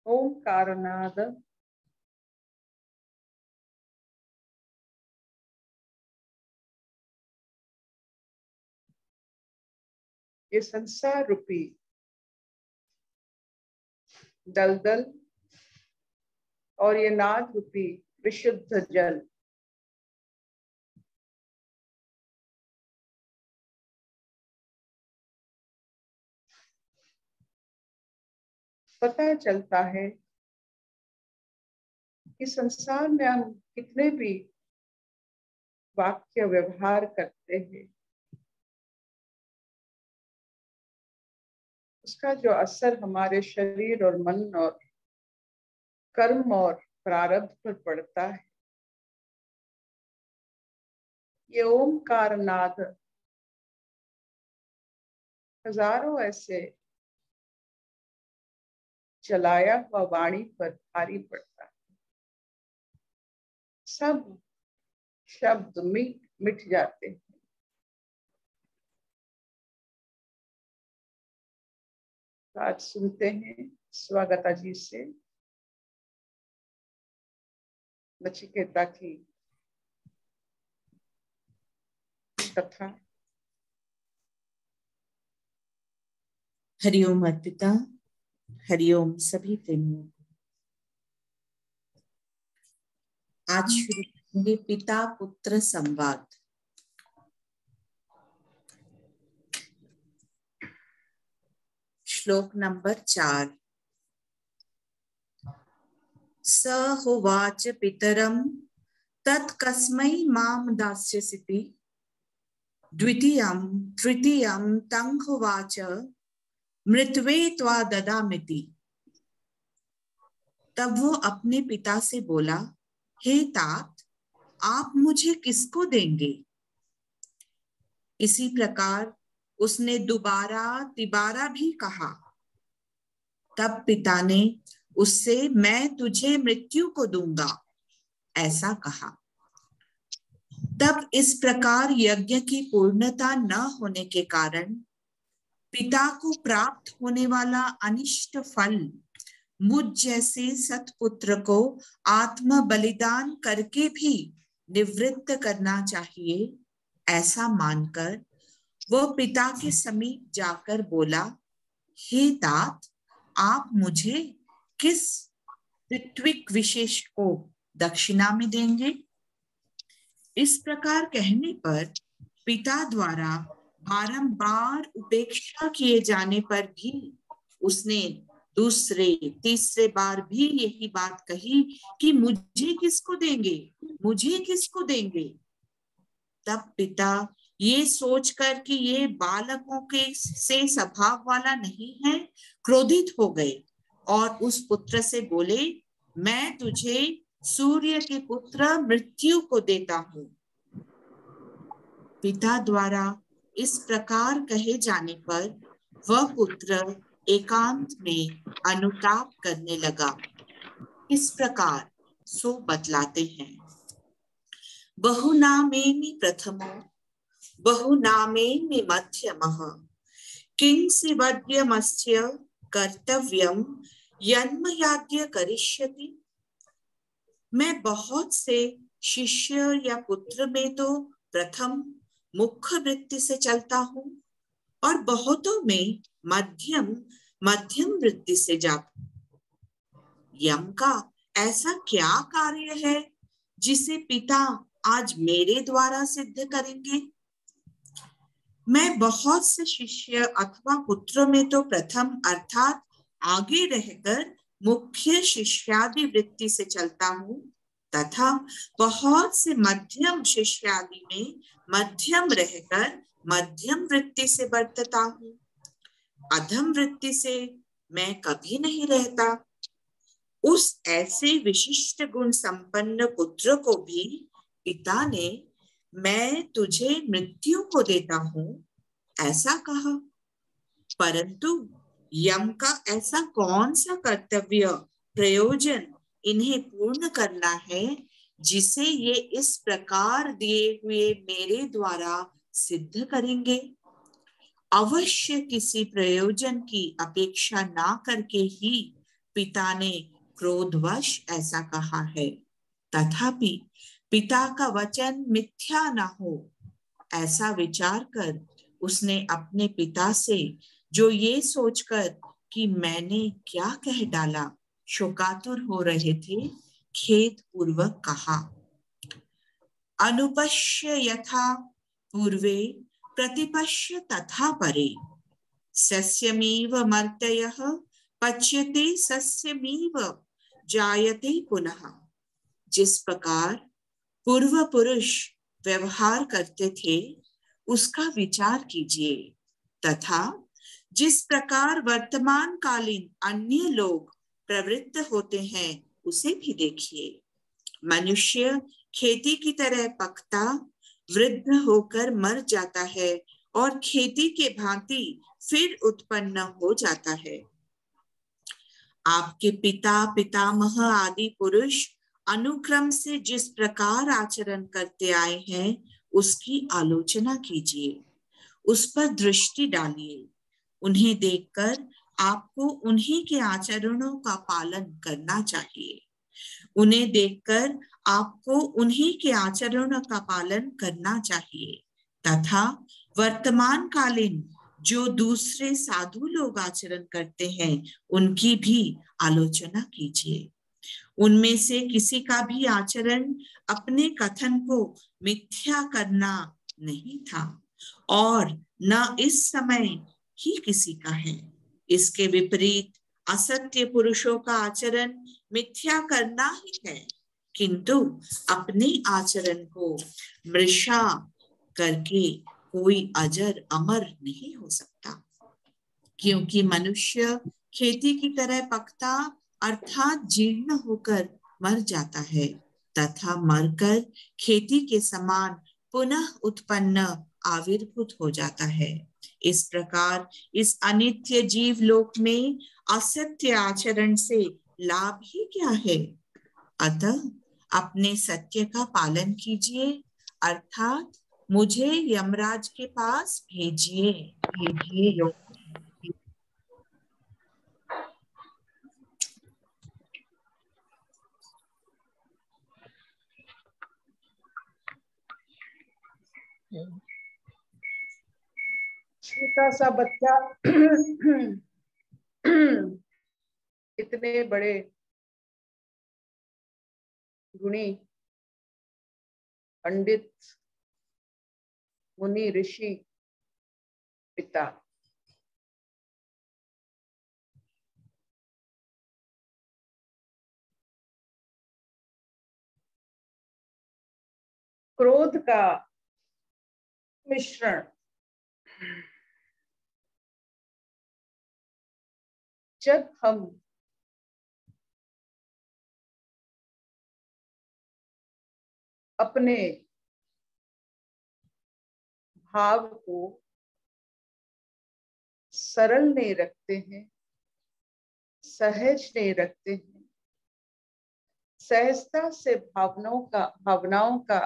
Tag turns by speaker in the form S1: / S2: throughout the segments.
S1: ओंकारनाद ये संसार रूपी दलदल और ये नाद रूपी विशुद्ध जल पता चलता है कि संसार में हम कितने भी वाक्य व्यवहार करते हैं, उसका जो असर हमारे शरीर और मन और कर्म और प्रारब्ध पर पड़ता है, ये ओंकार नाद हजारों ऐसे चलाया हुआ वाणी पर भारी पड़ता है। सब शब्द मिट जाते हैं। आज सुनते हैं स्वागता जी से नचिकेता की कथा।
S2: हरिओम अर्पिता, हरिओम सभी प्रेमियों। आज शुरू करेंगे पिता पुत्र संवाद। श्लोक नंबर 4। स होवाच पितरं तत्कस्मै मां दास्यसीति द्वितीयं तृतीयं तं होवाच मृत्वे त्वा ददामिति। तब वो अपने पिता से बोला, हे तात, आप मुझे किसको देंगे? इसी प्रकार उसने दोबारा तिबारा भी कहा। तब पिता ने उससे मैं तुझे मृत्यु को दूंगा ऐसा कहा। तब इस प्रकार यज्ञ की पूर्णता न होने के कारण पिता को प्राप्त होने वाला अनिष्ट फल मुझ जैसे सत्पुत्र को आत्म बलिदान करके भी निवृत्त करना चाहिए, ऐसा मानकर वह पिता के समीप जाकर बोला, हे तात, आप मुझे किस ऋत्विक विशेष को दक्षिणा में देंगे? इस प्रकार कहने पर पिता द्वारा बारंबार उपेक्षा किए जाने पर भी उसने दूसरे तीसरे बार भी यही बात कही कि मुझे किसको देंगे, मुझे किसको देंगे। तब पिता ये सोचकर कि ये बालकों के से स्वभाव वाला नहीं है, क्रोधित हो गए और उस पुत्र से बोले, मैं तुझे सूर्य के पुत्र मृत्यु को देता हूँ। पिता द्वारा इस प्रकार कहे जाने पर वह पुत्र एकांत में अनुताप करने लगा। इस प्रकार सो बतलाते हैं। बहुनामेमि प्रथमो बहुनामेमि मध्यमः किंसिवद्यमस्य कर्तव्यम यन्मयाज्ञ करिष्यति। मैं बहुत से शिष्य या पुत्र में तो प्रथम मुख्य वृत्ति से चलता हूँ और बहुतों में मध्यम वृत्ति से जाता हूँ। यम का ऐसा क्या कार्य है जिसे पिता आज मेरे द्वारा सिद्ध करेंगे? मैं बहुत से शिष्य अथवा पुत्र में तो प्रथम अर्थात आगे रहकर मुख्य शिष्यादि वृत्ति से चलता हूँ तथा बहुत से मध्यम शिष्यादि में मध्यम रहकर मध्यम वृत्ति से बरतता हूँ। अधम वृत्ति से मैं कभी नहीं रहता। उस ऐसे विशिष्ट गुण संपन्न पुत्र को भी पिता ने मैं तुझे मृत्यु को देता हूँ ऐसा कहा। परंतु यम का ऐसा कौन सा कर्तव्य प्रयोजन इन्हें पूर्ण करना है जिसे ये इस प्रकार दिए हुए मेरे द्वारा सिद्ध करेंगे। अवश्य किसी प्रयोजन की अपेक्षा ना करके ही पिता ने क्रोधवश ऐसा कहा है। तथापि पिता का वचन मिथ्या न हो ऐसा विचार कर उसने अपने पिता से जो ये सोचकर कि मैंने क्या कह डाला शोकातुर हो रहे थे खेद पूर्वक कहा। अनुपश्य यथा पूर्वे प्रतिपश्य तथा परे सस्यमेव मर्त्ययः पच्यते सस्यमेव जायते पुनः। जिस प्रकार पूर्व पुरुष व्यवहार करते थे उसका विचार कीजिए तथा जिस प्रकार वर्तमान कालीन अन्य लोग प्रवृत्त होते हैं उसे भी देखिए। मनुष्य खेती की तरह पकता वृद्ध होकर मर जाता है और खेती के भांति फिर उत्पन्न हो जाता है। आपके पिता पितामह आदि पुरुष अनुक्रम से जिस प्रकार आचरण करते आए हैं उसकी आलोचना कीजिए, उस पर दृष्टि डालिए। उन्हें देखकर आपको उन्हीं के आचरणों का पालन करना चाहिए। उन्हें देखकर आपको उन्हीं के आचरणों का पालन करना चाहिए तथा वर्तमान कालीन जो दूसरे साधु लोग आचरण करते हैं उनकी भी आलोचना कीजिए। उनमें से किसी का भी आचरण अपने कथन को मिथ्या करना नहीं था और न इस समय ही किसी का है। इसके विपरीत असत्य पुरुषों का आचरण मिथ्या करना ही है, किंतु अपने आचरण को मृषा करके कोई अजर अमर नहीं हो सकता। क्योंकि मनुष्य खेती की तरह पकता अर्थात जीर्ण होकर मर जाता है तथा मरकर खेती के समान पुनः उत्पन्न आविर्भूत हो जाता है। इस प्रकार इस अनित्य जीव लोक में असत्य आचरण से लाभ ही क्या है। अतः अपने सत्य का पालन कीजिए अर्थात मुझे यमराज के पास भेजिए।
S1: छोटा सा बच्चा इतने बड़े गुणी पंडित मुनि ऋषि पिता क्रोध का मिश्रण जब हम अपने भाव को सरल नहीं रखते हैं, सहज नहीं रखते हैं, सहजता से भावनाओं का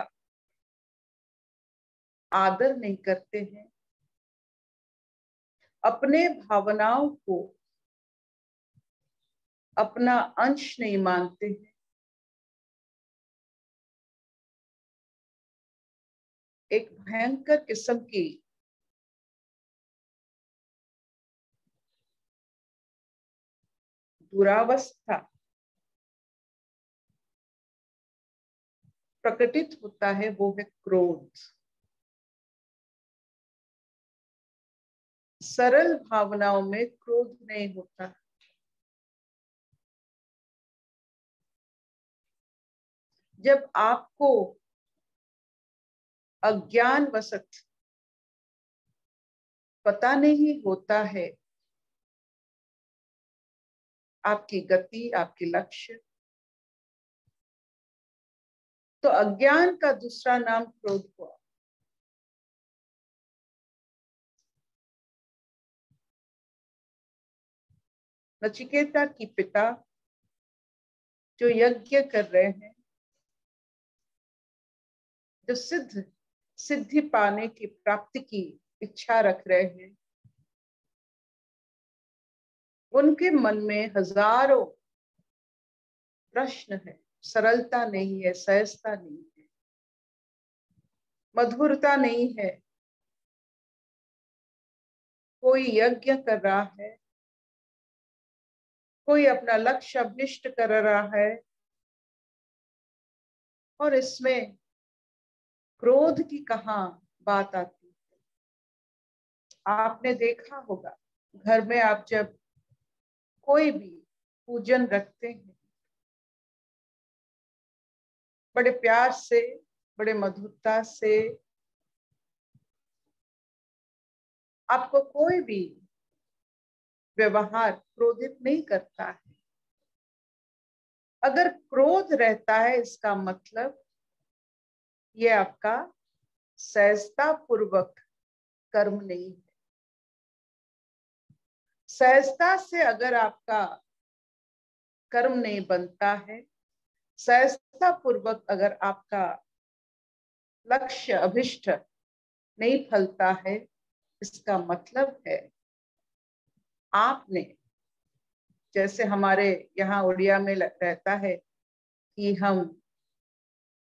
S1: आदर नहीं करते हैं, अपने भावनाओं को अपना अंश नहीं मानते हैं, एक भयंकर किस्म की दुरावस्था प्रकटित होता है, वो है क्रोध। सरल भावनाओं में क्रोध नहीं होता। जब आपको अज्ञानवशत पता नहीं होता है आपकी गति, आपके लक्ष्य, तो अज्ञान का दूसरा नाम क्रोध हुआ। नचिकेता की पिता जो यज्ञ कर रहे हैं, जो सिद्धि पाने की, प्राप्ति की इच्छा रख रहे हैं, उनके मन में हजारों प्रश्न है। सरलता नहीं है, सहजता नहीं है, मधुरता नहीं है। कोई यज्ञ कर रहा है, कोई अपना लक्ष्य अभिष्ट कर रहा है, और इसमें क्रोध की कहाँ बात आती है। आपने देखा होगा, घर में आप जब कोई भी पूजन रखते हैं, बड़े प्यार से, बड़े मधुरता से, आपको कोई भी व्यवहार क्रोधित नहीं करता है। अगर क्रोध रहता है, इसका मतलब ये आपका सहजता पूर्वक कर्म नहीं है। सहजता से अगर आपका कर्म नहीं बनता है, सहजता पूर्वक अगर आपका लक्ष्य अभिष्ट नहीं फलता है, इसका मतलब है आपने, जैसे हमारे यहाँ उड़िया में रहता है कि हम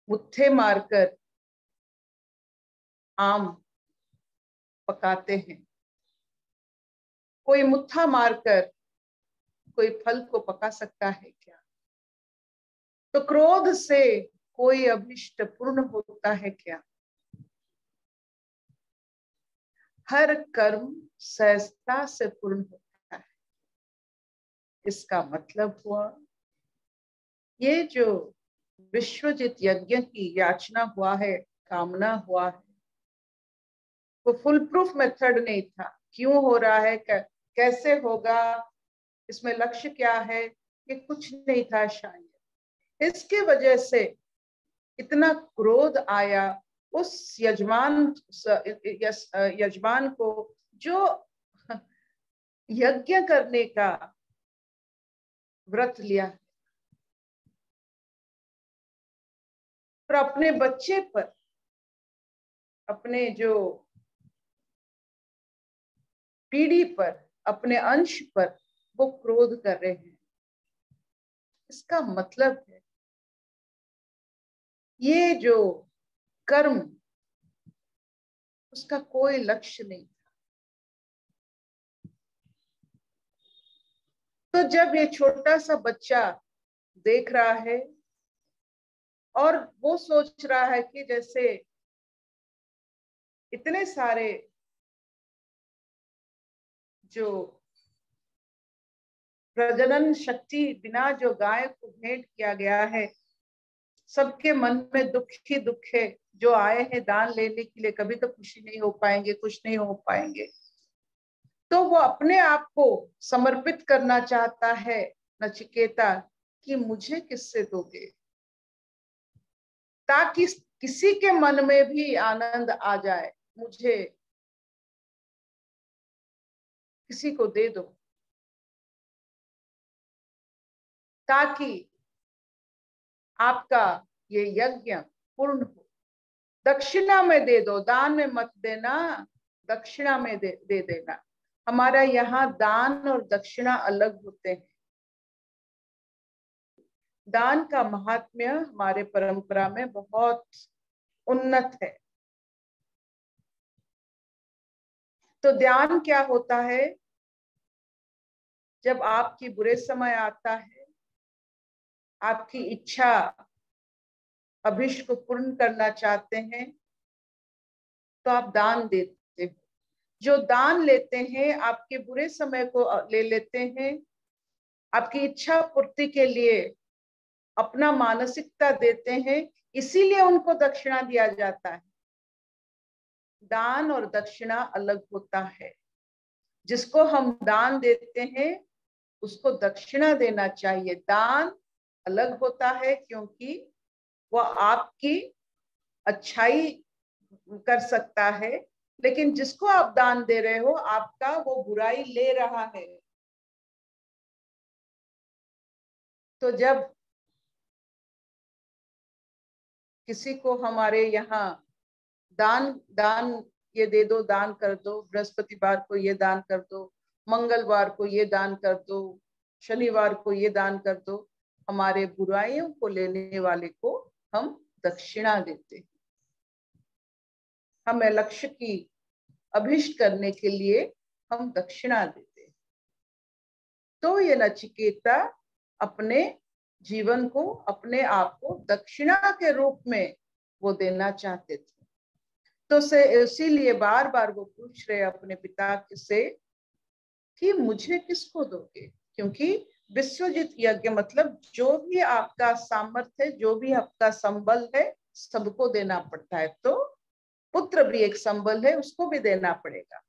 S1: मुट्ठे मारकर आम पकाते हैं, कोई मुट्ठा मारकर कोई फल को पका सकता है क्या? तो क्रोध से कोई अभिष्ट पूर्ण होता है क्या? हर कर्म सहजता से पूर्ण होता है। इसका मतलब हुआ, ये जो विश्वजित यज्ञ की याचना हुआ है, कामना हुआ है, वो फुल प्रूफ मेथड नहीं था। क्यों हो रहा है, कैसे होगा, इसमें लक्ष्य क्या है, ये कुछ नहीं था शायद। इसके वजह से इतना क्रोध आया उस यजमान को जो यज्ञ करने का व्रत लिया, और अपने बच्चे पर, अपने जो पीढ़ी पर, अपने अंश पर वो क्रोध कर रहे हैं। इसका मतलब है ये जो कर्म, उसका कोई लक्ष्य नहीं था। तो जब ये छोटा सा बच्चा देख रहा है और वो सोच रहा है कि जैसे इतने सारे जो प्रजनन शक्ति बिना जो गाय को भेंट किया गया है, सबके मन में दुख ही दुख है। जो आए हैं दान लेने के लिए, कभी तो खुशी नहीं हो पाएंगे, खुश नहीं हो पाएंगे। तो वो अपने आप को समर्पित करना चाहता है नचिकेता कि मुझे किससे दोगे, ताकि किसी के मन में भी आनंद आ जाए, मुझे किसी को दे दो, ताकि आपका ये यज्ञ पूर्ण हो। दक्षिणा में दे दो, दान में मत देना, दक्षिणा में दे देना। हमारा यहाँ दान और दक्षिणा अलग होते हैं। दान का महात्म्य हमारे परंपरा में बहुत उन्नत है। तो ध्यान क्या होता है, जब आपकी बुरे समय आता है, आपकी इच्छा अभिष्ट को पूर्ण करना चाहते हैं, तो आप दान देते हो। जो दान लेते हैं आपके बुरे समय को ले लेते हैं, आपकी इच्छा पूर्ति के लिए अपना मानसिकता देते हैं, इसीलिए उनको दक्षिणा दिया जाता है। दान और दक्षिणा अलग होता है। जिसको हम दान देते हैं उसको दक्षिणा देना चाहिए। दान अलग होता है क्योंकि वो आपकी अच्छाई कर सकता है, लेकिन जिसको आप दान दे रहे हो आपका वो बुराई ले रहा है। तो जब किसी को हमारे यहाँ दान दान ये दे दो, दान कर दो, बृहस्पतिवार को ये दान कर दो, मंगलवार को ये दान कर दो, शनिवार को ये दान कर दो, हमारे बुराइयों को लेने वाले को हम दक्षिणा देते हैं। हमें लक्ष्य की अभिष्ट करने के लिए हम दक्षिणा देते हैं। तो ये नचिकेता अपने जीवन को, अपने आप को दक्षिणा के रूप में वो देना चाहते थे। तो से इसीलिए बार बार वो पूछ रहे अपने पिता से कि मुझे किसको दोगे, क्योंकि विश्वजित यज्ञ मतलब जो भी आपका सामर्थ्य है, जो भी आपका संबल है, सबको देना पड़ता है। तो पुत्र भी एक संबल है, उसको भी देना पड़ेगा।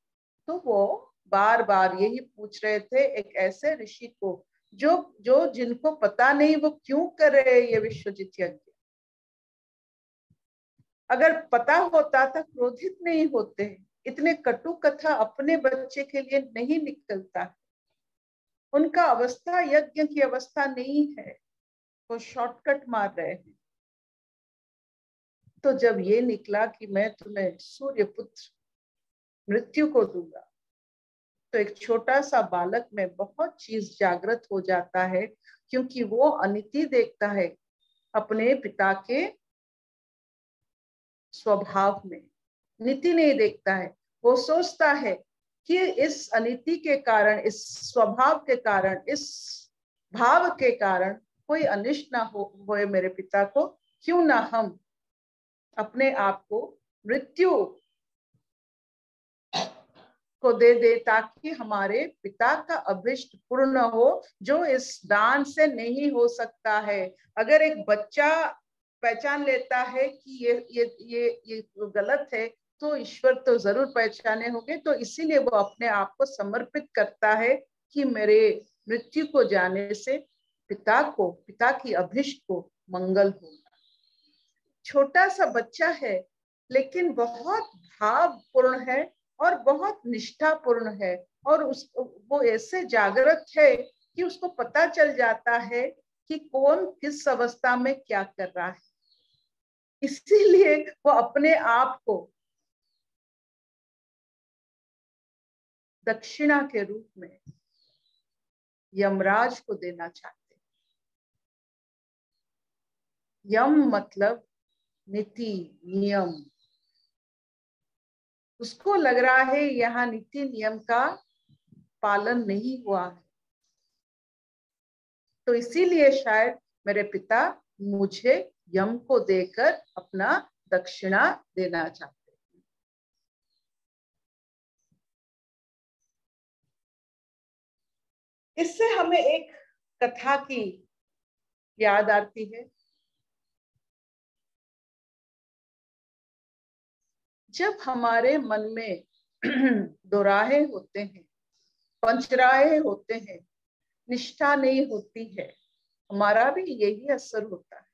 S1: तो वो बार बार यही पूछ रहे थे एक ऐसे ऋषि को जो जिनको पता नहीं वो क्यों कर रहे ये विश्वजित यज्ञ। अगर पता होता तो क्रोधित नहीं होते, इतने कटु कथा अपने बच्चे के लिए नहीं निकलता। उनका अवस्था यज्ञ की अवस्था नहीं है, वो शॉर्टकट मार रहे हैं। तो जब ये निकला कि मैं तुम्हें सूर्य पुत्र मृत्यु को दूंगा, तो एक छोटा सा बालक में बहुत चीज जागृत हो जाता है, क्योंकि वो अनिति देखता है अपने पिता के स्वभाव में, नीति नहीं देखता है। वो सोचता है कि इस अनिति के कारण, इस स्वभाव के कारण, इस भाव के कारण कोई अनिष्ट ना होए मेरे पिता को, क्यों ना हम अपने आप को मृत्यु को दे ताकि हमारे पिता का अभिष्ट पूर्ण हो, जो इस दान से नहीं हो सकता है। अगर एक बच्चा पहचान लेता है कि ये गलत है, तो ईश्वर तो जरूर पहचाने होंगे। तो इसीलिए वो अपने आप को समर्पित करता है कि मेरे मृत्यु को जाने से पिता की अभिष्ट को मंगल होगा। छोटा सा बच्चा है लेकिन बहुत भावपूर्ण है और बहुत निष्ठापूर्ण है, और वो ऐसे जागृत है कि उसको पता चल जाता है कि कौन किस अवस्था में क्या कर रहा है। इसीलिए वो अपने आप को दक्षिणा के रूप में यमराज को देना चाहते। यम मतलब नीति नियम। उसको लग रहा है यहाँ नीति नियम का पालन नहीं हुआ है, तो इसीलिए शायद मेरे पिता मुझे यम को देकर अपना दक्षिणा देना चाहते हैं। इससे हमें एक कथा की याद आती है। जब हमारे मन में दोराहे होते हैं, पंचराहे होते हैं, निष्ठा नहीं होती है, हमारा भी यही असर होता है।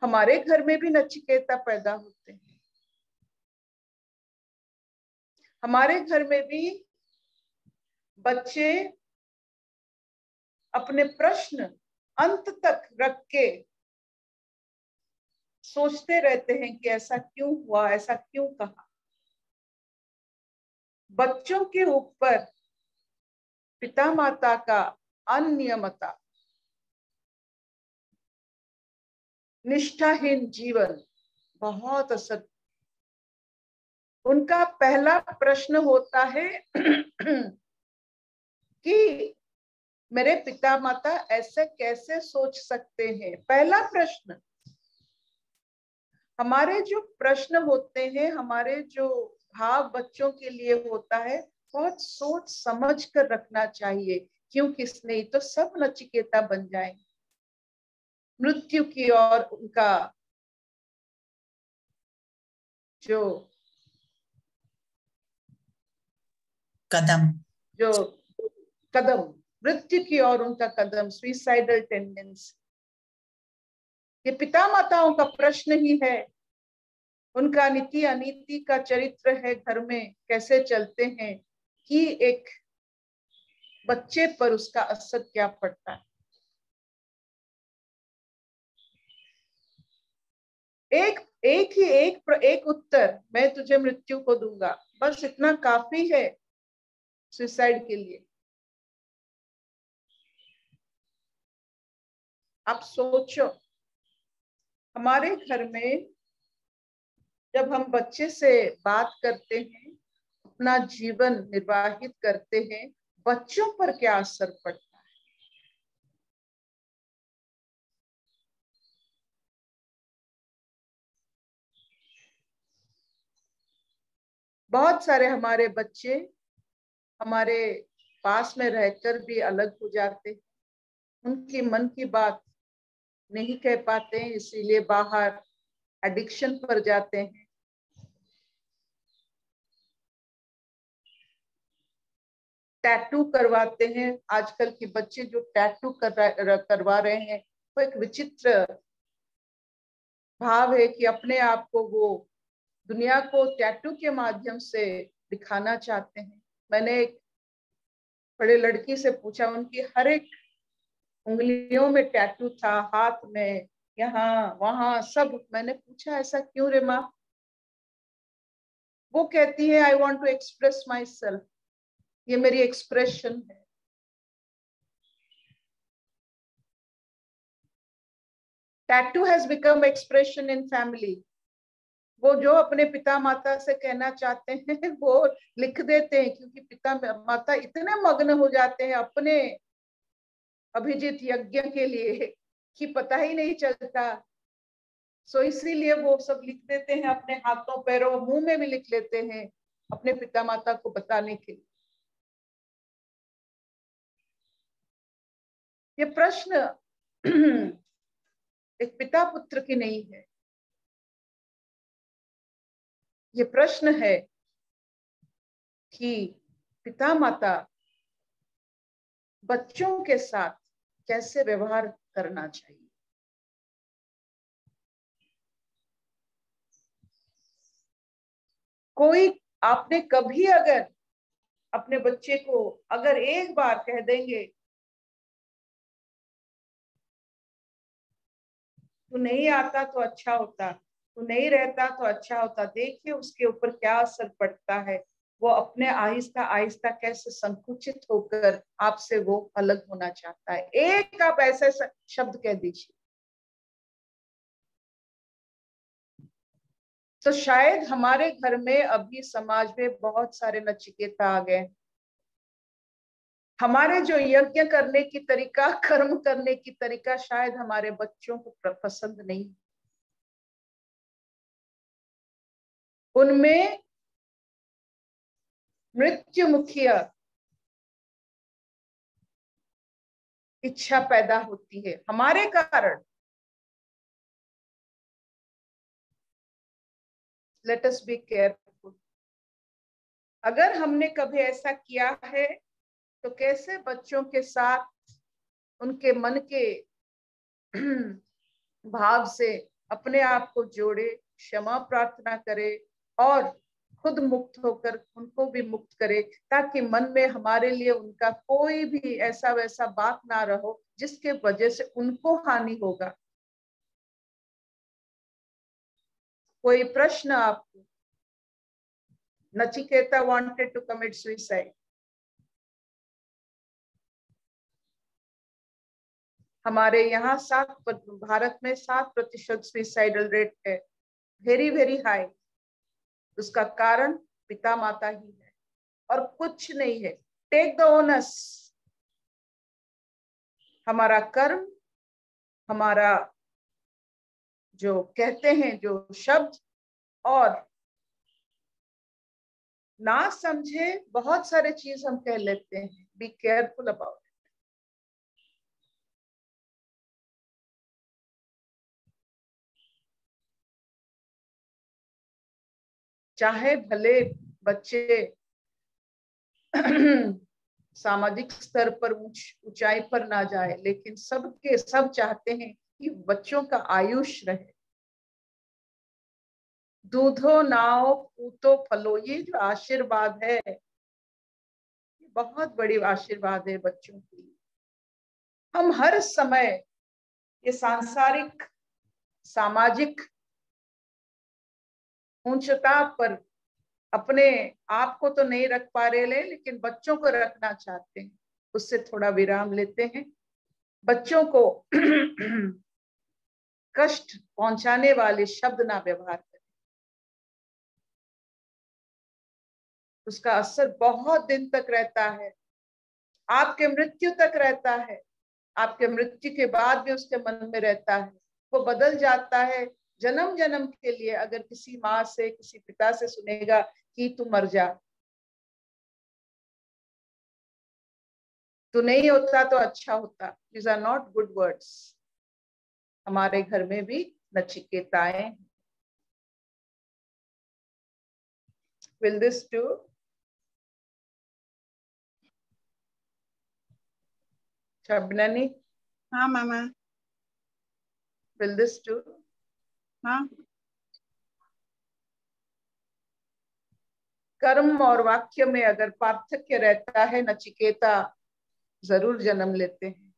S1: हमारे घर में भी नचिकेता पैदा होते हैं, हमारे घर में भी बच्चे अपने प्रश्न अंत तक रख के सोचते रहते हैं कि ऐसा क्यों हुआ, ऐसा क्यों कहा। बच्चों के ऊपर पिता माता का अनियमता, निष्ठाहीन जीवन बहुत असर। उनका पहला प्रश्न होता है कि मेरे पिता माता ऐसे कैसे सोच सकते हैं। पहला प्रश्न। हमारे जो प्रश्न होते हैं, हमारे जो भाव बच्चों के लिए होता है, बहुत सोच समझ कर रखना चाहिए क्यों किसने, तो सब नचिकेता बन जाएंगे। मृत्यु की ओर उनका जो
S2: कदम
S1: मृत्यु की ओर उनका कदम, सुइसाइडल टेंडेंसी, ये पिता माताओं का प्रश्न ही है। उनका नीति अनीति का चरित्र है, घर में कैसे चलते हैं, कि एक बच्चे पर उसका असर क्या पड़ता है। एक उत्तर, मैं तुझे मृत्यु को दूंगा, बस इतना काफी है सुसाइड के लिए। आप सोचो, हमारे घर में जब हम बच्चे से बात करते हैं, अपना जीवन निर्वाहित करते हैं, बच्चों पर क्या असर पड़ता है। बहुत सारे हमारे बच्चे हमारे पास में रहकर भी अलग हो जाते हैं, उनकी मन की बात नहीं कह पाते हैं, इसीलिए बाहर एडिक्शन पर जाते हैं। टैटू करवाते हैं, आजकल के बच्चे जो टैटू करवा रहे हैं, वो एक विचित्र भाव है कि अपने आप को वो दुनिया को टैटू के माध्यम से दिखाना चाहते हैं। मैंने एक बड़े लड़की से पूछा, उनकी हर एक उंगलियों में टैटू था, हाथ में, यहाँ वहां सब। मैंने पूछा ऐसा क्यों रे माँ? वो कहती है I want to express myself, ये मेरी एक्सप्रेशन है। Tattoo has become expression in family. वो जो अपने पिता माता से कहना चाहते हैं वो लिख देते हैं, क्योंकि पिता माता इतने मग्न हो जाते हैं अपने अभिजीत यज्ञ के लिए कि पता ही नहीं चलता। सो इसीलिए वो सब लिख देते हैं अपने हाथों पैरों, मुंह में भी लिख लेते हैं अपने पिता माता को बताने के लिए। ये प्रश्न एक पिता पुत्र की नहीं है, ये प्रश्न है कि पिता माता बच्चों के साथ कैसे व्यवहार करना चाहिए। कोई आपने कभी अगर अपने बच्चे को अगर एक बार कह देंगे तू नहीं आता तो अच्छा होता, तू नहीं रहता तो अच्छा होता, देखिए उसके ऊपर क्या असर पड़ता है। वो अपने आहिस्ता आहिस्ता कैसे संकुचित होकर आपसे वो अलग होना चाहता है। एक आप ऐसे शब्द कह दीजिए तो शायद हमारे घर में अभी समाज में बहुत सारे नचिकेता आ गए। हमारे जो यज्ञ करने की तरीका, कर्म करने की तरीका शायद हमारे बच्चों को पसंद नहीं। उनमें मृत्युमुखी इच्छा पैदा होती है हमारे कारण। Let us be careful. अगर हमने कभी ऐसा किया है तो कैसे बच्चों के साथ उनके मन के भाव से अपने आप को जोड़े, क्षमा प्रार्थना करे और खुद मुक्त होकर उनको भी मुक्त करे, ताकि मन में हमारे लिए उनका कोई भी ऐसा वैसा बात ना रहो जिसके वजह से उनको हानि होगा। कोई प्रश्न आपको? Nachiketa wanted to commit suicide. हमारे यहाँ भारत में 7% सुसाइडल रेट है, वेरी वेरी हाई। उसका कारण पिता माता ही है और कुछ नहीं है। Take the onus. हमारा कर्म, हमारा जो कहते हैं जो शब्द, और ना समझे बहुत सारे चीज हम कह लेते हैं। Be careful about it. चाहे भले बच्चे सामाजिक स्तर पर ऊंचाई पर ना जाए, लेकिन सब चाहते हैं कि बच्चों का आयुष रहे। दूधो नाव पूतो फलो, ये जो आशीर्वाद है, बहुत बड़ी आशीर्वाद है बच्चों की। हम हर समय ये सांसारिक सामाजिक ऊंचता पर अपने आप को तो नहीं रख पा रहे, लेकिन बच्चों को रखना चाहते हैं। उससे थोड़ा विराम लेते हैं। बच्चों को कष्ट पहुंचाने वाले शब्द ना व्यवहार करें, उसका असर बहुत दिन तक रहता है, आपके मृत्यु तक रहता है। आपके मृत्यु के बाद भी उसके मन में रहता है, वो बदल जाता है जन्म जन्म के लिए। अगर किसी माँ से किसी पिता से सुनेगा कि तू मर जा, तो नहीं होता तो अच्छा होता। These are not good words. हमारे घर में भी नचिकेताएं। Will this do? शबननी?
S3: हाँ मामा।
S1: Will this do?
S3: हाँ।
S1: कर्म और वाक्य में अगर पार्थक्य रहता है, नचिकेता जरूर जन्म लेते हैं।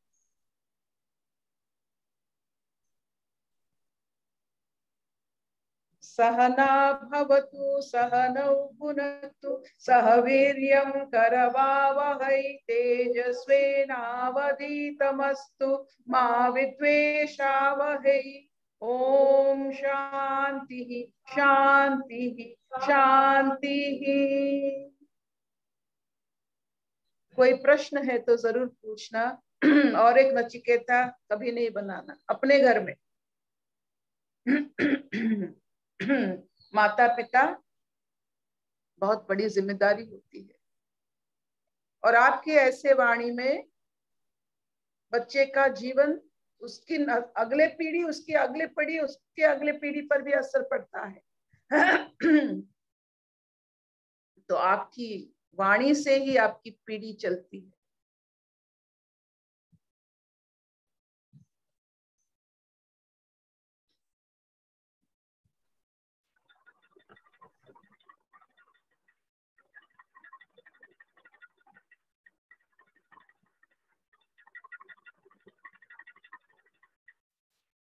S1: सहना भवतु सहनौ भुनक्तु सह वीर्यं करवावहै तेजस्विनावधीतमस्तु मा विद्वेषावहै। ओम शांति शांति शांति। कोई प्रश्न है तो जरूर पूछना। और एक नचिकेता कभी नहीं बनाना अपने घर में। माता पिता बहुत बड़ी जिम्मेदारी होती है, और आपके ऐसे वाणी में बच्चे का जीवन, उसकी अगले पीढ़ी, उसकी अगले पीढ़ी, उसके अगले पीढ़ी पर भी असर पड़ता है। तो आपकी वाणी से ही आपकी पीढ़ी चलती है।